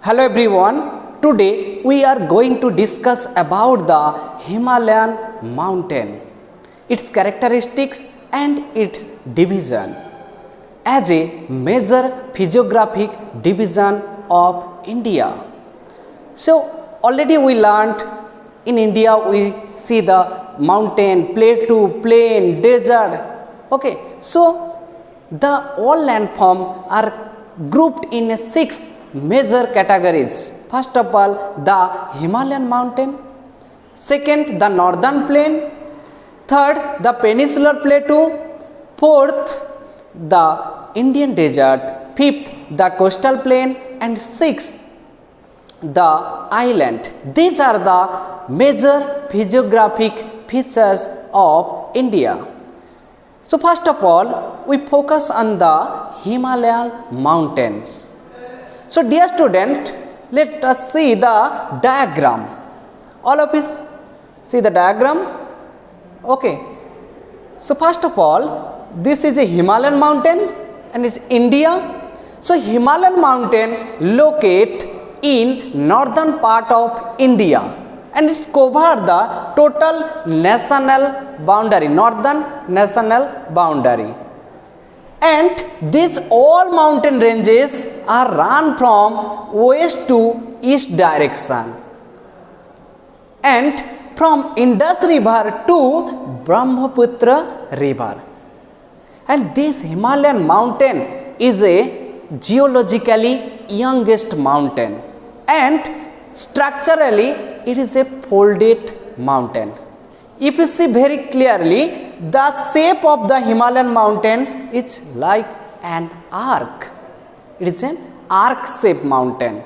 Hello everyone. Today we are going to discuss about the Himalayan mountain, its characteristics and its division as a major physiographic division of India. So already we learned in India we see the mountain, plateau, plain, desert. Okay, so the all landform are grouped in six major categories. First of all, the Himalayan mountain. Second, the northern plain. Third, the peninsular plateau. Fourth, the Indian desert. Fifth, the coastal plain. And sixth, the island. These are the major physiographic features of India. So first of all, we focus on the Himalayan mountain. So dear student, let us see the diagram. All of us see the diagram? Okay. So first of all, this is a Himalayan mountain and it's India. So Himalayan mountain locate in northern part of India and it's cover the total national boundary, northern national boundary. And these all mountain ranges are run from west to east direction and from Indus river to Brahmaputra river. And this Himalayan mountain is a geologically youngest mountain and structurally it is a folded mountain. If you see very clearly, the shape of the Himalayan mountain is like an arc. It is an arc shaped mountain.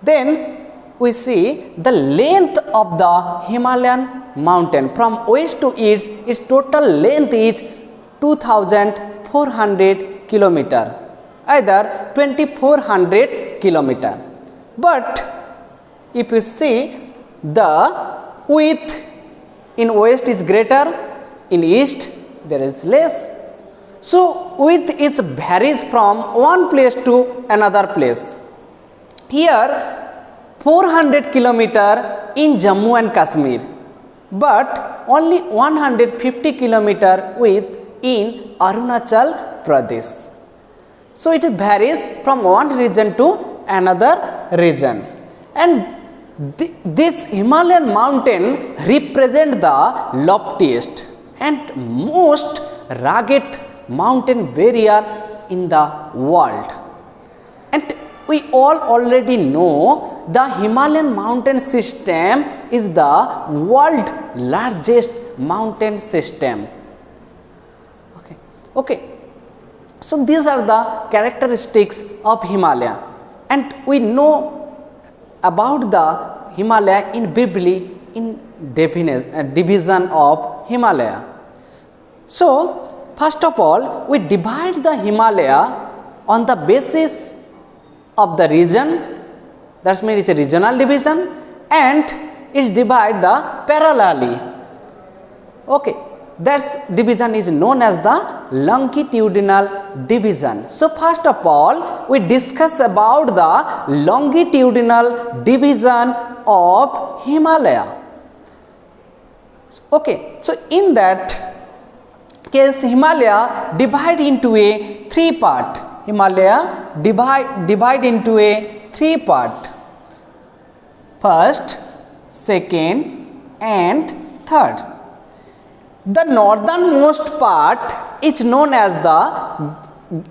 Then we see the length of the Himalayan mountain from west to east, its total length is 2400 kilometer, either 2400 kilometer. But if you see, the width in west is greater, in east there is less. So width is varies from one place to another place. Here 400 kilometer in Jammu and Kashmir, but only 150 kilometer width in Arunachal Pradesh. So it varies from one region to another region. And this Himalayan mountain represent the loftiest and most rugged mountain barrier in the world. And we all already know the Himalayan mountain system is the world largest mountain system. Okay. So these are the characteristics of Himalaya, and we know about the Himalaya in briefly in division of Himalaya. So first of all, we divide the Himalaya on the basis of the region, that means it's a regional division, and it's divide the parallelly. Okay, that division is known as the longitudinal division. So first of all, we discuss about the longitudinal division of Himalaya. Okay, so in that case, Himalaya divide into a three part. Himalaya divide into a three part. First, second and third. The northernmost part is known as the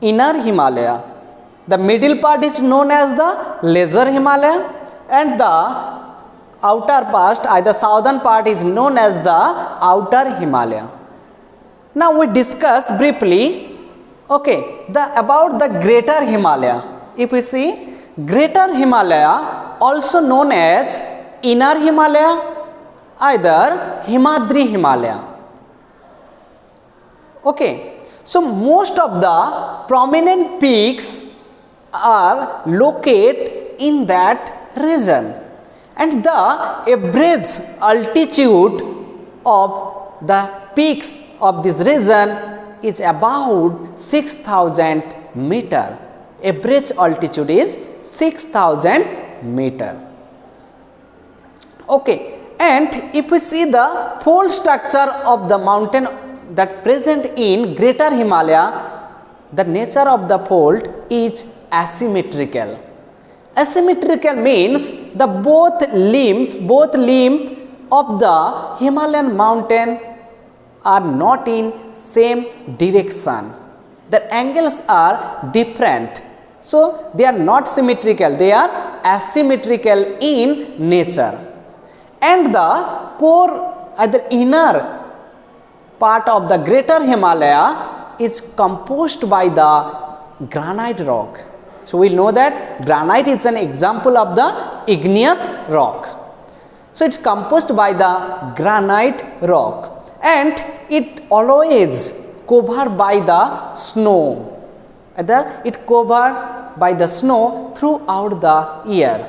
inner Himalaya. The middle part is known as the lesser Himalaya, and the outer part, the southern part is known as the outer Himalaya. Now we discuss briefly, okay, about the greater Himalaya. If we see, greater Himalaya also known as inner Himalaya, either Himadri Himalaya. Okay, so most of the prominent peaks are located in that region, and the average altitude of the peaks of this region is about 6,000 meter. Average altitude is 6,000 meter. Okay, and if we see the fold structure of the mountain that present in Greater Himalaya, the nature of the fold is asymmetrical. Asymmetrical means the both limb of the Himalayan mountain are not in same direction. The angles are different. So they are not symmetrical, they are asymmetrical in nature. And the core, the inner part of the Greater Himalaya is composed by the granite rock. So we know that granite is an example of the igneous rock. So it's composed by the granite rock, and it always covered by the snow. Either it covered by the snow throughout the year.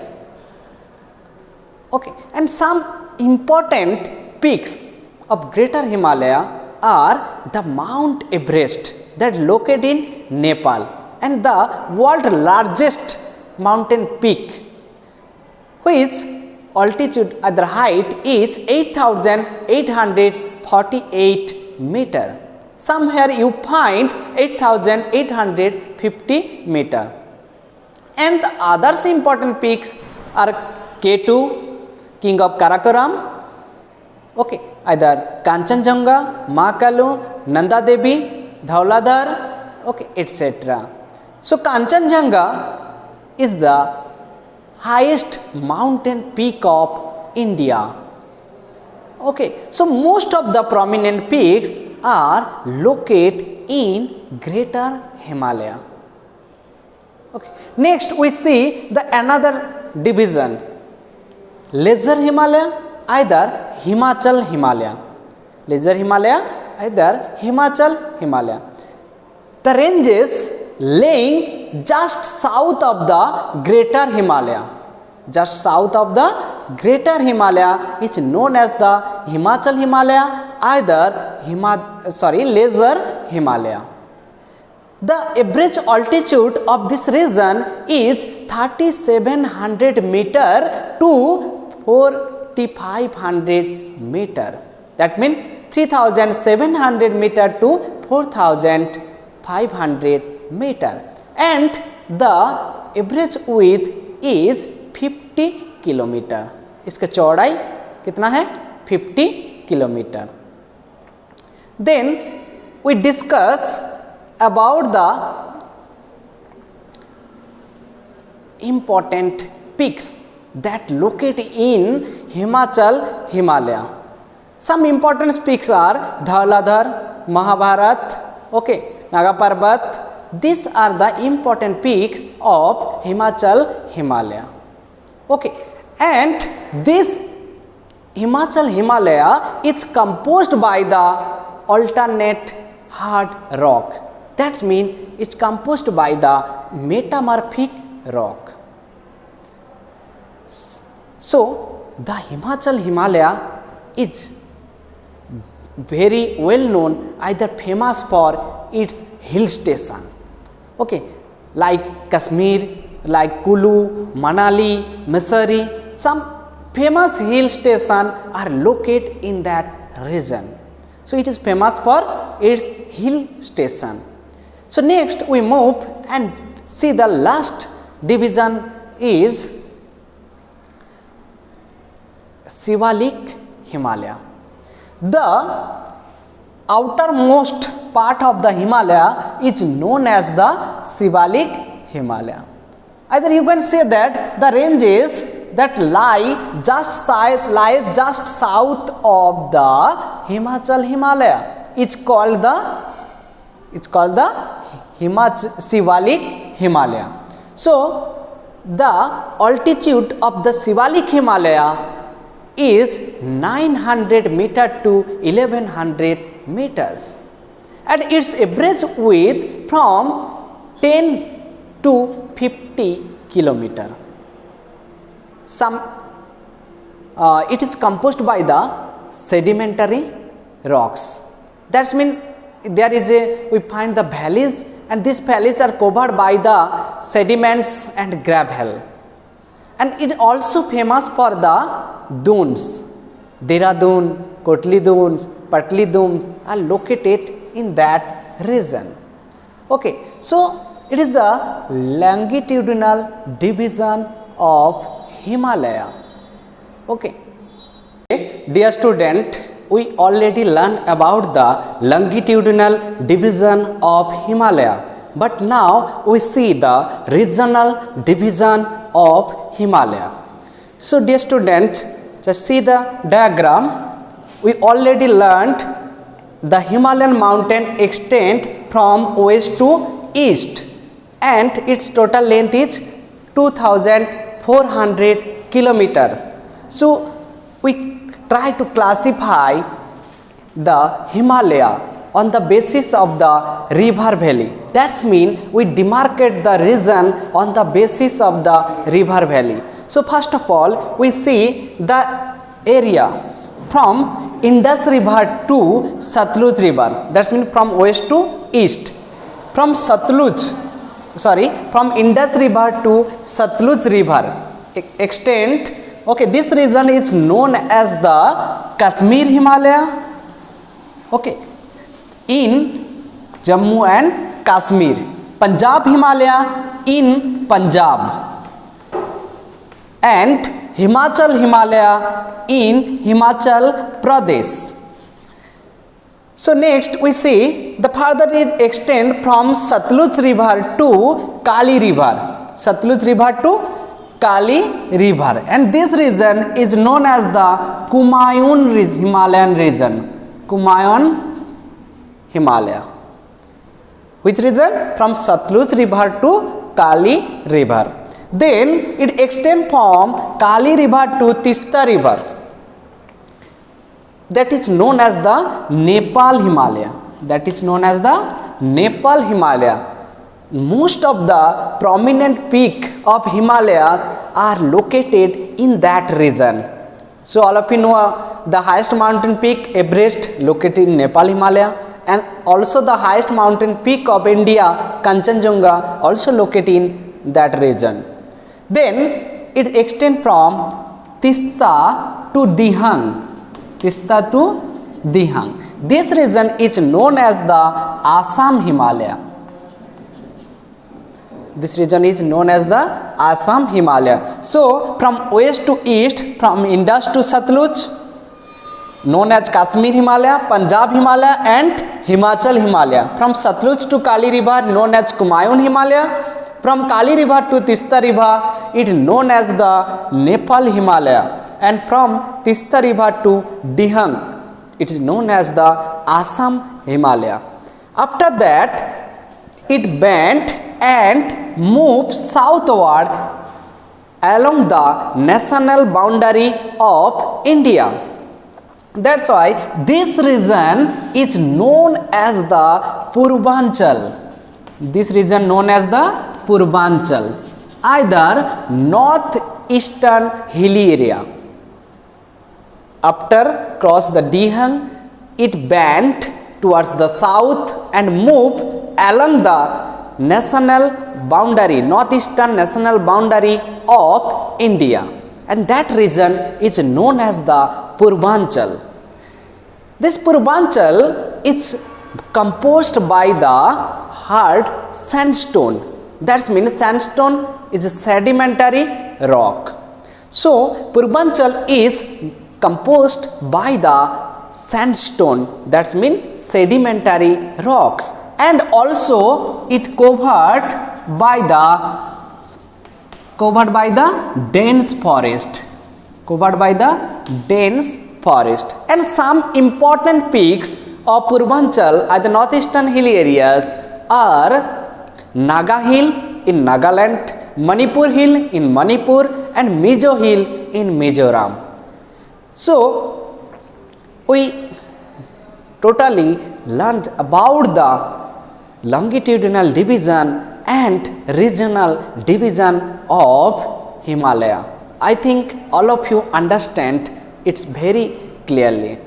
Okay, and some important peaks of Greater Himalaya are the Mount Everest that located in Nepal, and the world's largest mountain peak, which altitude at the height is 8,848 meter. Somewhere you find 8,850 meter. And the others important peaks are K2, King of Karakoram, okay, either Kanchenjunga, Makalu, Nanda Devi, Dhauladhar, okay, etc. So Kanchenjunga is the highest mountain peak of India. Okay, so most of the prominent peaks are located in Greater Himalaya. Okay, next we see the another division, Lesser Himalaya, either Himachal Himalaya. Lesser Himalaya, either Himachal Himalaya. The ranges lying just south of the Greater Himalaya. Just south of the Greater Himalaya is known as the Himachal Himalaya, either Lesser Himalaya. The average altitude of this region is 3,700 meter to 4,500 meter. That means 3,700 meter to 4,500 meter, and the average width is 50 kilometre. इसका चौड़ाई कितना है? 50 kilometre. Then we discuss about the important peaks that located in Himachal Himalaya. Some important peaks are Dhauladhar, Mahabharat, okay, Naga Parbat. These are the important peaks of Himachal Himalaya. Okay, and this Himachal Himalaya is composed by the alternate hard rock. That means it's composed by the metamorphic rock. So the Himachal Himalaya is very well known, either famous for its hill station. Okay, like Kashmir, like Kulu, Manali, Mussoorie, some famous hill stations are located in that region. So it is famous for its hill station. So next we move and see the last division is Shivalik Himalaya. The outermost part of the Himalaya is known as the Shivalik Himalaya. Either you can say that the ranges that lie just south of the Himachal Himalaya. It's called the Shivalik Himalaya. So the altitude of the Shivalik Himalaya is 900 meter to 1100 meters, and its average width from 10 to 50 kilometer. It is composed by the sedimentary rocks. That means we find the valleys, and these valleys are covered by the sediments and gravel. and it also famous for the dunes. Dehradun, Kotli dunes, Patli dunes are located in that region. Okay, so it is the longitudinal division of Himalaya. Okay. Dear student, we already learned about the longitudinal division of Himalaya, but now we see the regional division of Himalaya. So dear students, just see the diagram. We already learned the Himalayan mountain extend from west to east, and its total length is 2400 kilometer. So we try to classify the Himalaya on the basis of the river valley. That means we demarcate the region on the basis of the river valley. So first of all, we see the area from Indus River to Satluj River. That means from west to east. From Indus River to Satluj River extent. Okay, this region is known as the Kashmir Himalaya. Okay, in Jammu and Kashmir. Punjab Himalaya in Punjab, and Himachal Himalaya in Himachal Pradesh. So next we see the further it extend from Satluj River to Kali River. Satluj River to Kali River, and this region is known as the Kumaon Himalayan region. Kumaon Himalaya. Which region? From Satluj River to Kali River. Then it extends from Kali River to Tista River. That is known as the Nepal Himalaya. That is known as the Nepal Himalaya. Most of the prominent peak of Himalayas are located in that region. So all of you know the highest mountain peak Everest located in Nepal Himalaya, and also the highest mountain peak of India Kanchenjunga also located in that region. Then it extends from Tista to Dihang. Tista to Dihang. This region is known as the Assam Himalaya. This region is known as the Assam Himalaya. So from west to east, from Indus to Satluj, known as Kashmir Himalaya, Punjab Himalaya and Himachal Himalaya. From Satluj to Kali River, known as Kumaon Himalaya. From Kali River to Tista River, it is known as the Nepal Himalaya. And from Tista River to Dihang, it is known as the Assam Himalaya. After that, it bent and moved southward along the national boundary of India. That's why this region is known as the Purvanchal. This region known as the Purvanchal, either northeastern hilly area. After cross the Dihang, it bent towards the south and moved along the national boundary, northeastern national boundary of India, and that region is known as the Purvanchal. This Purvanchal is composed by the hard sandstone. That means sandstone is a sedimentary rock. So Purvanchal is composed by the sandstone, that means sedimentary rocks, and also it covered by the dense forest, and some important peaks of Purvanchal at the northeastern hilly areas are Naga Hill in Nagaland, Manipur Hill in Manipur, and Mizo Hill in Mizoram. So we totally learned about the longitudinal division and regional division of Himalaya. I think all of you understand it very clearly.